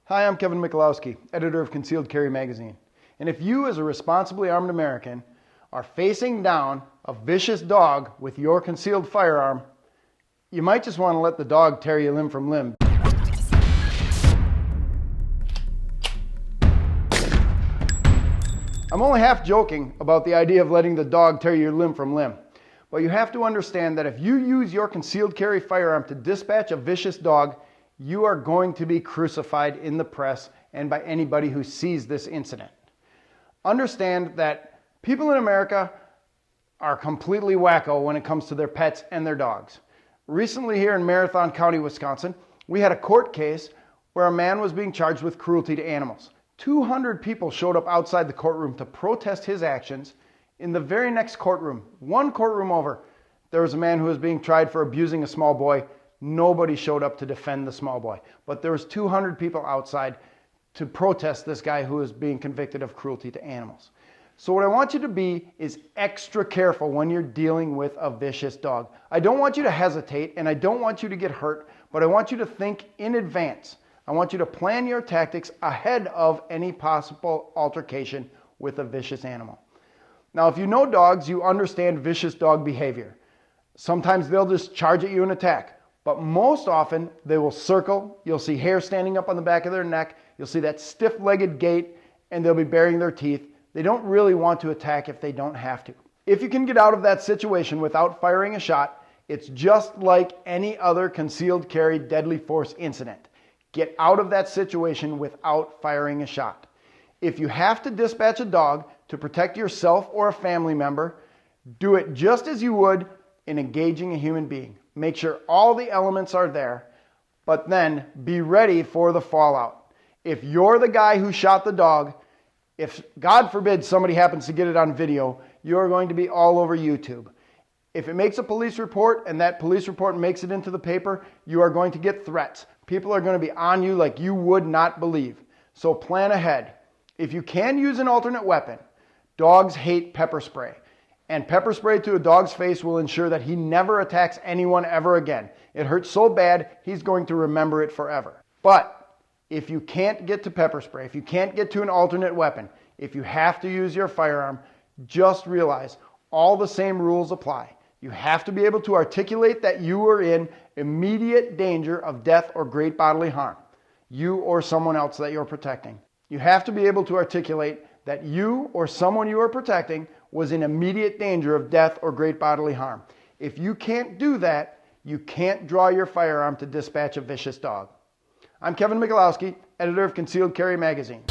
Hi, I'm Kevin Michalowski, editor of Concealed Carry Magazine. And if you, as a responsibly armed American, are facing down a vicious dog with your concealed firearm, you might just want to let the dog tear you limb from limb. I'm only half joking about the idea of letting the dog tear you limb from limb. But you have to understand that if you use your concealed carry firearm to dispatch a vicious dog, you are going to be crucified in the press and by anybody who sees this incident. Understand that people in America are completely wacko when it comes to their pets and their dogs. Recently here in Marathon County, Wisconsin, we had a court case where a man was being charged with cruelty to animals. 200 people showed up outside the courtroom to protest his actions. In the very next courtroom, one courtroom over, there was a man who was being tried for abusing a small boy. Nobody showed up to defend the small boy, but there was 200 people outside to protest this guy who was being convicted of cruelty to animals. So what I want you to be is extra careful when you're dealing with a vicious dog. I don't want you to hesitate and I don't want you to get hurt, but I want you to think in advance. I want you to plan your tactics ahead of any possible altercation with a vicious animal. Now, if you know dogs, you understand vicious dog behavior. Sometimes they'll just charge at you and attack. But most often, they will circle. You'll see hair standing up on the back of their neck. You'll see that stiff-legged gait, and they'll be baring their teeth. They don't really want to attack if they don't have to. If you can get out of that situation without firing a shot, it's just like any other concealed carry deadly force incident. Get out of that situation without firing a shot. If you have to dispatch a dog to protect yourself or a family member, do it just as you would in engaging a human being. Make sure all the elements are there, but then be ready for the fallout. If you're the guy who shot the dog, if God forbid somebody happens to get it on video, you're going to be all over YouTube. If it makes a police report and that police report makes it into the paper, you are going to get threats. People are going to be on you like you would not believe. So plan ahead. If you can use an alternate weapon, dogs hate pepper spray. And pepper spray to a dog's face will ensure that he never attacks anyone ever again. It hurts so bad, he's going to remember it forever. But if you can't get to pepper spray, if you can't get to an alternate weapon, if you have to use your firearm, just realize all the same rules apply. You have to be able to articulate that you are in immediate danger of death or great bodily harm, you or someone else that you're protecting. You have to be able to articulate that you or someone you are protecting was in immediate danger of death or great bodily harm. If you can't do that, you can't draw your firearm to dispatch a vicious dog. I'm Kevin Michalowski, editor of Concealed Carry Magazine.